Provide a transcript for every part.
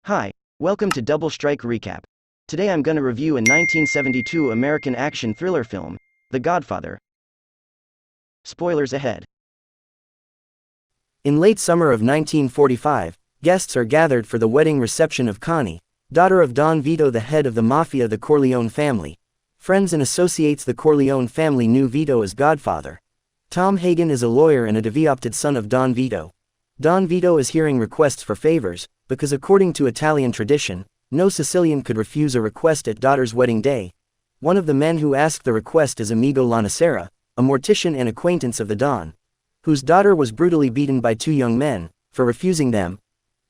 Hi, welcome to Double Strike Recap. Today I'm gonna review a 1972 American action thriller film, The Godfather. Spoilers ahead. In late summer of 1945, guests are gathered for the wedding reception of Connie, daughter of Don Vito, the head of the mafia, the Corleone family. Friends and associates the Corleone family knew Vito as Godfather. Tom Hagen is a lawyer and a devoted son of Don Vito. Don Vito is hearing requests for favors, because according to Italian tradition, no Sicilian could refuse a request at daughter's wedding day. One of the men who asked the request is Amigo Lanacera, a mortician and acquaintance of the Don, whose daughter was brutally beaten by two young men, for refusing them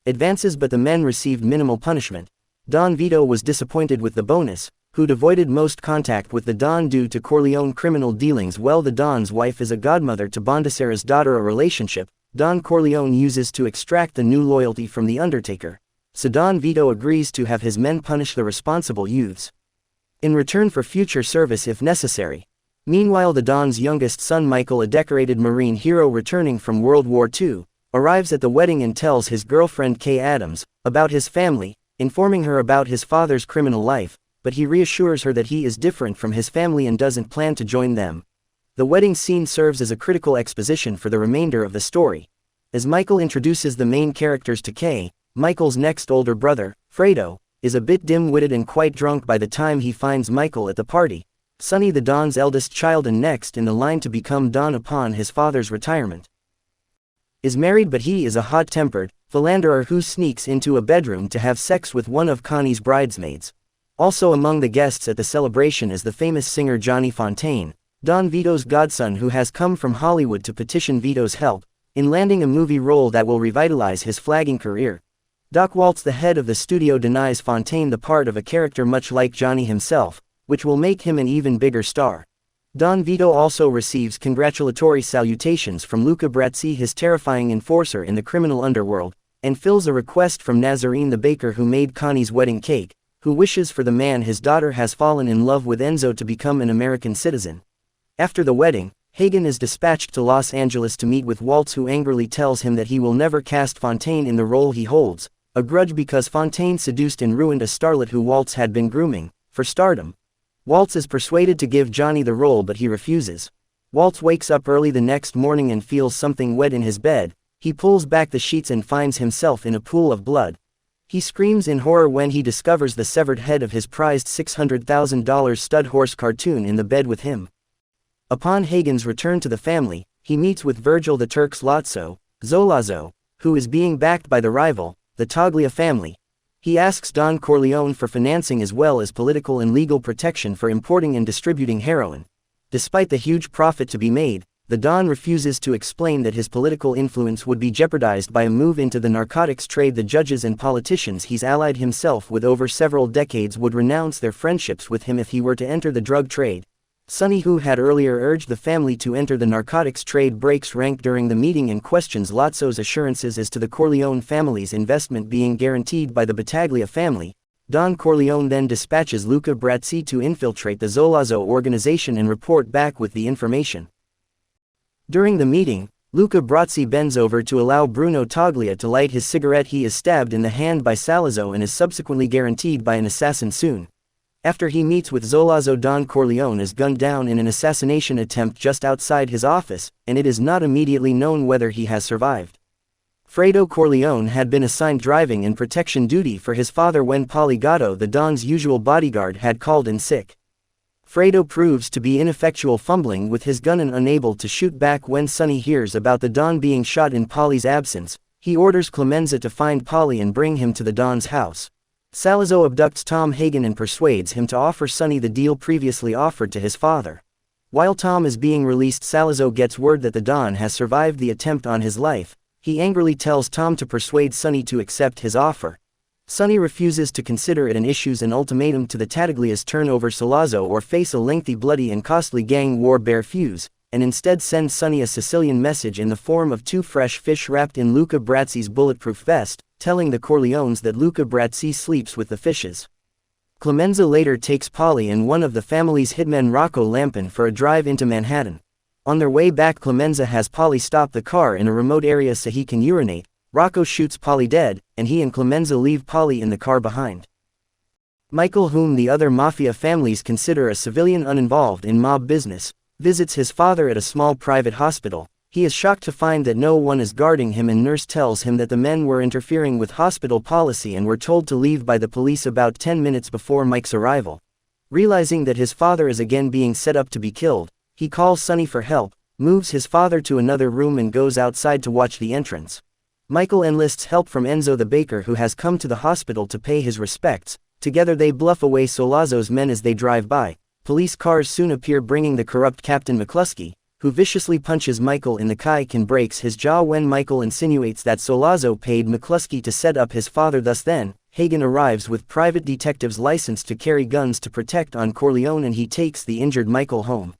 advances, but the men received minimal punishment. Don Vito was disappointed with the bonus, who'd avoided most contact with the Don due to Corleone criminal dealings. Well, the Don's wife is a godmother to Bondacera's daughter, a relationship Don Corleone uses to extract the new loyalty from the Undertaker. So Don Vito agrees to have his men punish the responsible youths in return for future service if necessary. Meanwhile, the Don's youngest son Michael, a decorated Marine hero returning from World War II, arrives at the wedding and tells his girlfriend Kay Adams about his family, informing her about his father's criminal life, but he reassures her that he is different from his family and doesn't plan to join them. The wedding scene serves as a critical exposition for the remainder of the story. As Michael introduces the main characters to Kay, Michael's next older brother, Fredo, is a bit dim-witted and quite drunk by the time he finds Michael at the party. Sonny, the Don's eldest child and next in the line to become Don upon his father's retirement, is married, but he is a hot-tempered philanderer who sneaks into a bedroom to have sex with one of Connie's bridesmaids. Also among the guests at the celebration is the famous singer Johnny Fontane, Don Vito's godson, who has come from Hollywood to petition Vito's help in landing a movie role that will revitalize his flagging career. Doc Waltz, the head of the studio, denies Fontane the part of a character much like Johnny himself, which will make him an even bigger star. Don Vito also receives congratulatory salutations from Luca Brasi, his terrifying enforcer in the criminal underworld, and fills a request from Nazarene, the baker who made Connie's wedding cake, who wishes for the man his daughter has fallen in love with, Enzo, to become an American citizen. After the wedding, Hagen is dispatched to Los Angeles to meet with Waltz, who angrily tells him that he will never cast Fontane in the role he holds, a grudge because Fontane seduced and ruined a starlet who Waltz had been grooming for stardom. Waltz is persuaded to give Johnny the role, but he refuses. Waltz wakes up early the next morning and feels something wet in his bed. He pulls back the sheets and finds himself in a pool of blood. He screams in horror when he discovers the severed head of his prized $600,000 stud horse cartoon in the bed with him. Upon Hagen's return to the family, he meets with Virgil the Turk's Zolazzo, who is being backed by the rival, the Toglia family. He asks Don Corleone for financing as well as political and legal protection for importing and distributing heroin. Despite the huge profit to be made, the Don refuses to explain that his political influence would be jeopardized by a move into the narcotics trade. The judges and politicians he's allied himself with over several decades would renounce their friendships with him if he were to enter the drug trade. Sonny, who had earlier urged the family to enter the narcotics trade, breaks rank during the meeting and questions Lozzo's assurances as to the Corleone family's investment being guaranteed by the Battaglia family. Don Corleone then dispatches Luca Brasi to infiltrate the Zolazzo organization and report back with the information. During the meeting, Luca Brasi bends over to allow Bruno Toglia to light his cigarette. He is stabbed in the hand by Salazzo and is subsequently guaranteed by an assassin soon. After he meets with Zolazzo, Don Corleone is gunned down in an assassination attempt just outside his office, and it is not immediately known whether he has survived. Fredo Corleone had been assigned driving and protection duty for his father when Poligato, the Don's usual bodyguard, had called in sick. Fredo proves to be ineffectual, fumbling with his gun and unable to shoot back. When Sonny hears about the Don being shot in Poli's absence, he orders Clemenza to find Poli and bring him to the Don's house. Salazzo abducts Tom Hagen and persuades him to offer Sonny the deal previously offered to his father. While Tom is being released, Salazzo gets word that the Don has survived the attempt on his life. He angrily tells Tom to persuade Sonny to accept his offer. Sonny refuses to consider it and issues an ultimatum to the Tattaglias: turn over Salazzo or face a lengthy, bloody and costly gang war. Bear fuse, and instead sends Sonny a Sicilian message in the form of two fresh fish wrapped in Luca Brasi's bulletproof vest, telling the Corleones that Luca Brasi sleeps with the fishes. Clemenza later takes Poli and one of the family's hitmen, Rocco Lampin, for a drive into Manhattan. On their way back, Clemenza has Poli stop the car in a remote area so he can urinate. Rocco shoots Polly dead, and he and Clemenza leave Polly in the car behind. Michael, whom the other mafia families consider a civilian uninvolved in mob business, visits his father at a small private hospital. He is shocked to find that no one is guarding him, and nurse tells him that the men were interfering with hospital policy and were told to leave by the police about 10 minutes before Mike's arrival. Realizing that his father is again being set up to be killed, he calls Sonny for help, moves his father to another room and goes outside to watch the entrance. Michael enlists help from Enzo the baker, who has come to the hospital to pay his respects. Together they bluff away Sollazzo's men as they drive by. Police cars soon appear, bringing the corrupt Captain McCluskey, who viciously punches Michael in the kike and breaks his jaw when Michael insinuates that Sollazzo paid McCluskey to set up his father. Thus then, Hagen arrives with private detectives licensed to carry guns to protect Don Corleone, and he takes the injured Michael home.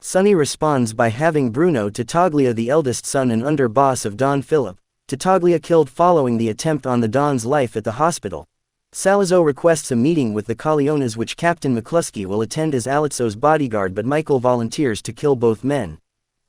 Sonny responds by having Bruno Tattaglia, the eldest son and underboss of Don Philip, Tattaglia, killed following the attempt on the Don's life at the hospital. Salazzo requests a meeting with the Corleones, which Captain McCluskey will attend as Alazzo's bodyguard, but Michael volunteers to kill both men.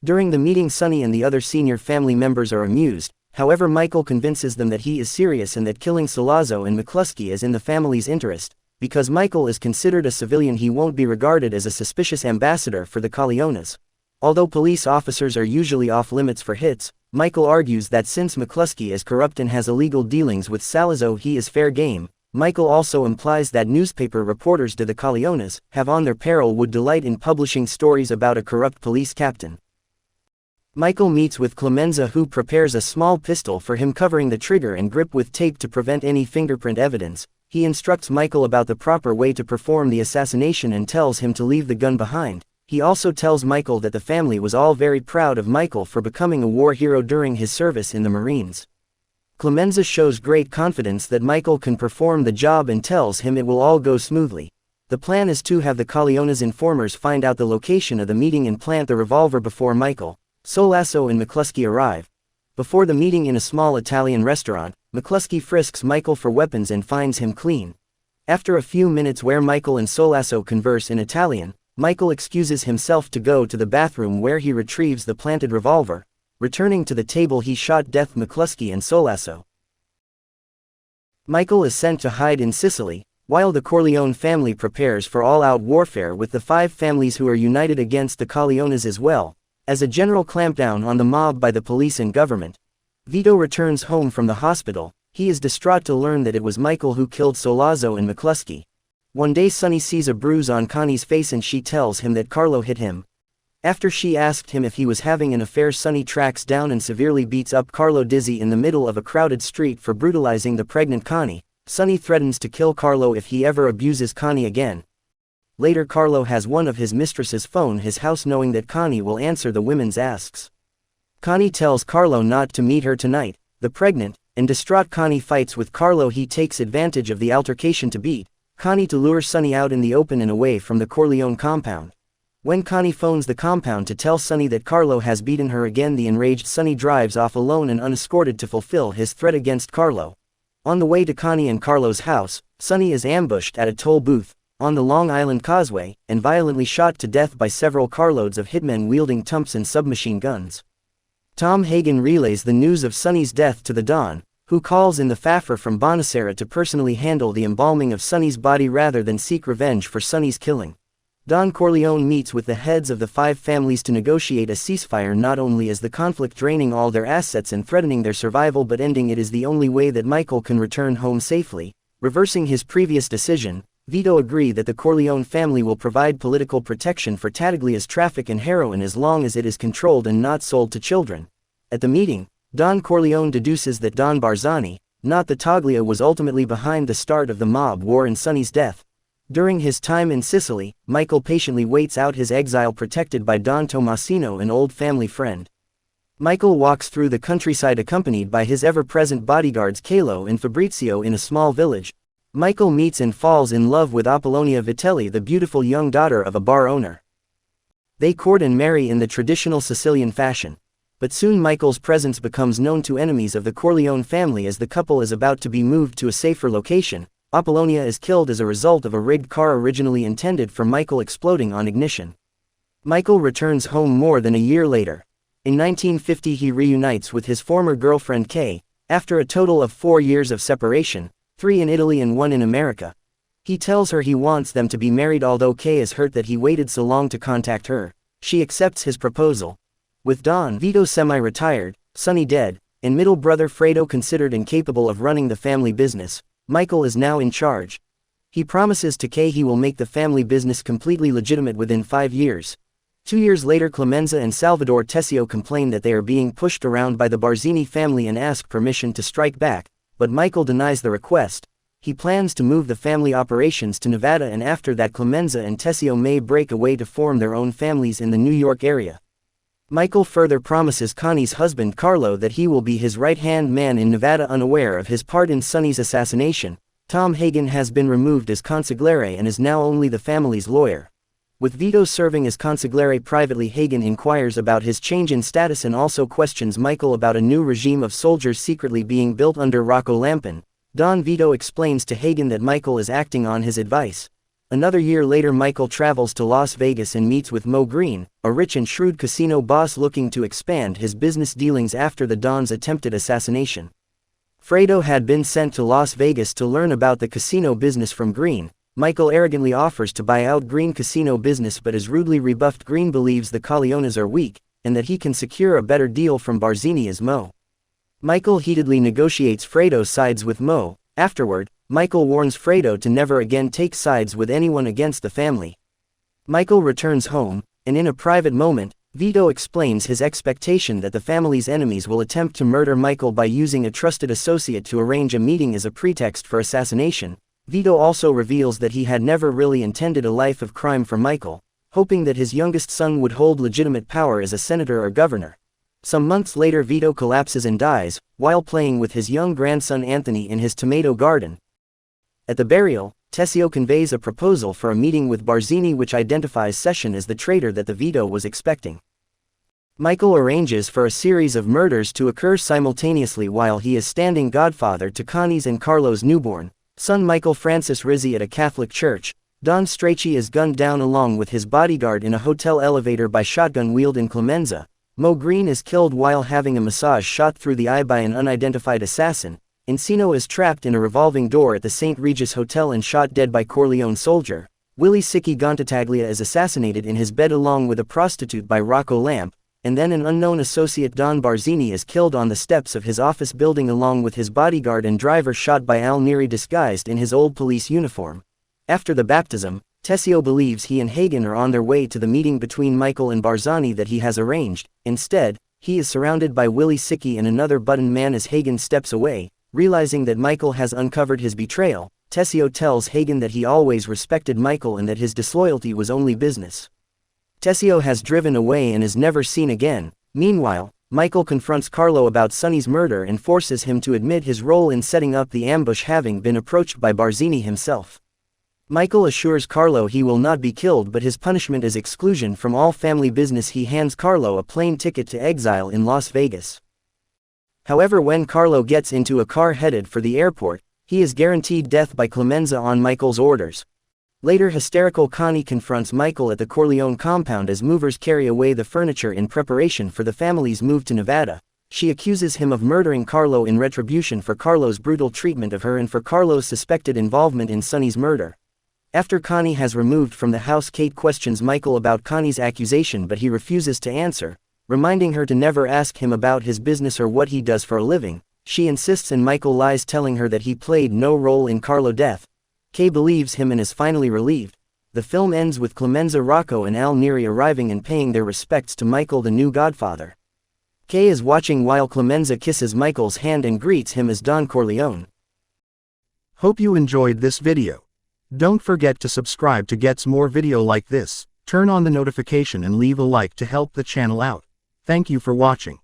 During the meeting, Sonny and the other senior family members are amused. However, Michael convinces them that he is serious and that killing Sollazzo and McCluskey is in the family's interest. Because Michael is considered a civilian, he won't be regarded as a suspicious ambassador for the Corleones. Although police officers are usually off limits for hits, Michael argues that since McCluskey is corrupt and has illegal dealings with Salazzo, he is fair game. Michael also implies that newspaper reporters de the Corleones have on their peril would delight in publishing stories about a corrupt police captain. Michael meets with Clemenza, who prepares a small pistol for him, covering the trigger and grip with tape to prevent any fingerprint evidence. He instructs Michael about the proper way to perform the assassination and tells him to leave the gun behind. He also tells Michael that the family was all very proud of Michael for becoming a war hero during his service in the Marines. Clemenza shows great confidence that Michael can perform the job and tells him it will all go smoothly. The plan is to have the Corleones informers find out the location of the meeting and plant the revolver before Michael, Sollazzo and McCluskey arrive. Before the meeting in a small Italian restaurant, McCluskey frisks Michael for weapons and finds him clean. After a few minutes where Michael and Sollazzo converse in Italian, Michael excuses himself to go to the bathroom, where he retrieves the planted revolver. Returning to the table, he shot death McCluskey and Sollazzo. Michael is sent to hide in Sicily, while the Corleone family prepares for all-out warfare with the 5 families who are united against the Corleones as well as a general clampdown on the mob by the police and government. Vito returns home from the hospital. He is distraught to learn that it was Michael who killed Sollazzo and McCluskey. One day Sonny sees a bruise on Connie's face and she tells him that Carlo hit him. After she asked him if he was having an affair, Sonny tracks down and severely beats up Carlo dizzy in the middle of a crowded street for brutalizing the pregnant Connie. Sonny threatens to kill Carlo if he ever abuses Connie again. Later, Carlo has one of his mistresses phone his house, knowing that Connie will answer the women's asks. Connie tells Carlo not to meet her tonight. The pregnant and distraught Connie fights with Carlo. He takes advantage of the altercation to beat Connie to lure Sonny out in the open and away from the Corleone compound. When Connie phones the compound to tell Sonny that Carlo has beaten her again, the enraged Sonny drives off alone and unescorted to fulfill his threat against Carlo. On the way to Connie and Carlo's house, Sonny is ambushed at a toll booth on the Long Island Causeway and violently shot to death by several carloads of hitmen wielding tumps and submachine guns. Tom Hagen relays the news of Sonny's death to the Don, who calls in the Faffer from Bonacera to personally handle the embalming of Sonny's body rather than seek revenge for Sonny's killing. Don Corleone meets with the heads of the 5 families to negotiate a ceasefire. Not only is the conflict draining all their assets and threatening their survival, but ending it is the only way that Michael can return home safely. Reversing his previous decision, Vito agrees that the Corleone family will provide political protection for Tattaglia's traffic in heroin as long as it is controlled and not sold to children. At the meeting, Don Corleone deduces that Don Barzani, not the Tattaglia, was ultimately behind the start of the mob war and Sonny's death. During his time in Sicily, Michael patiently waits out his exile, protected by Don Tomasino, an old family friend. Michael walks through the countryside accompanied by his ever-present bodyguards Calo and Fabrizio in a small village. Michael meets and falls in love with Apollonia Vitelli, the beautiful young daughter of a bar owner. They court and marry in the traditional Sicilian fashion. But soon Michael's presence becomes known to enemies of the Corleone family as the couple is about to be moved to a safer location. Apollonia is killed as a result of a rigged car originally intended for Michael exploding on ignition. Michael returns home more than a year later. In 1950 he reunites with his former girlfriend Kay, After a total of 4 years of separation, 3 in Italy and 1 in America, he tells her he wants them to be married. Although Kay is hurt that he waited so long to contact her, she accepts his proposal. With Don Vito semi-retired, Sonny dead, and middle brother Fredo considered incapable of running the family business, Michael is now in charge. He promises to Kay he will make the family business completely legitimate within 5 years. 2 years later, Clemenza and Salvador Tessio complain that they are being pushed around by the Barzini family and ask permission to strike back, but Michael denies the request. He plans to move the family operations to Nevada, and after that Clemenza and Tessio may break away to form their own families in the New York area. Michael further promises Connie's husband Carlo that he will be his right-hand man in Nevada. Unaware of his part in Sonny's assassination, Tom Hagen has been removed as consigliere and is now only the family's lawyer. With Vito serving as consigliere privately, Hagen inquires about his change in status and also questions Michael about a new regime of soldiers secretly being built under Rocco Lampin. Don Vito explains to Hagen that Michael is acting on his advice. Another year later, Michael travels to Las Vegas and meets with Mo Green, a rich and shrewd casino boss looking to expand his business dealings after the Don's attempted assassination. Fredo had been sent to Las Vegas to learn about the casino business from Green. Michael arrogantly offers to buy out Green casino business but is rudely rebuffed. Green believes the Corleones are weak, and that he can secure a better deal from Barzini as Mo. Michael heatedly negotiates Fredo's sides with Mo. Afterward, Michael warns Fredo to never again take sides with anyone against the family. Michael returns home, and in a private moment, Vito explains his expectation that the family's enemies will attempt to murder Michael by using a trusted associate to arrange a meeting as a pretext for assassination. Vito also reveals that he had never really intended a life of crime for Michael, hoping that his youngest son would hold legitimate power as a senator or governor. Some months later, Vito collapses and dies, while playing with his young grandson Anthony in his tomato garden. At the burial, Tessio conveys a proposal for a meeting with Barzini which identifies Session as the traitor that the Vito was expecting. Michael arranges for a series of murders to occur simultaneously while he is standing godfather to Connie's and Carlo's newborn son Michael Francis Rizzi at a Catholic church. Don Strachey is gunned down along with his bodyguard in a hotel elevator by shotgun wielded Clemenza. Mo Green is killed while having a massage shot through the eye by an unidentified assassin. Encino is trapped in a revolving door at the St. Regis Hotel and shot dead by Corleone soldier. Willie Sicchi Gontataglia is assassinated in his bed along with a prostitute by Rocco Lamp, and then an unknown associate Don Barzini is killed on the steps of his office building along with his bodyguard and driver shot by Al Neri disguised in his old police uniform. After the baptism, Tessio believes he and Hagen are on their way to the meeting between Michael and Barzani that he has arranged. Instead, he is surrounded by Willie Sicchi and another button man as Hagen steps away. Realizing that Michael has uncovered his betrayal, Tessio tells Hagen that he always respected Michael and that his disloyalty was only business. Tessio has driven away and is never seen again. Meanwhile, Michael confronts Carlo about Sonny's murder and forces him to admit his role in setting up the ambush, having been approached by Barzini himself. Michael assures Carlo he will not be killed, but his punishment is exclusion from all family business. He hands Carlo a plane ticket to exile in Las Vegas. However, when Carlo gets into a car headed for the airport, he is guaranteed death by Clemenza on Michael's orders. Later, hysterical Connie confronts Michael at the Corleone compound as movers carry away the furniture in preparation for the family's move to Nevada. She accuses him of murdering Carlo in retribution for Carlo's brutal treatment of her and for Carlo's suspected involvement in Sonny's murder. After Connie has removed from the house, Kate questions Michael about Connie's accusation, but he refuses to answer, reminding her to never ask him about his business or what he does for a living. She insists and Michael lies, telling her that he played no role in Carlo's death. Kay believes him and is finally relieved. The film ends with Clemenza, Rocco and Al Neri arriving and paying their respects to Michael, the new godfather. Kay is watching while Clemenza kisses Michael's hand and greets him as Don Corleone. Hope you enjoyed this video. Don't forget to subscribe to get more video like this. Turn on the notification and leave a like to help the channel out. Thank you for watching.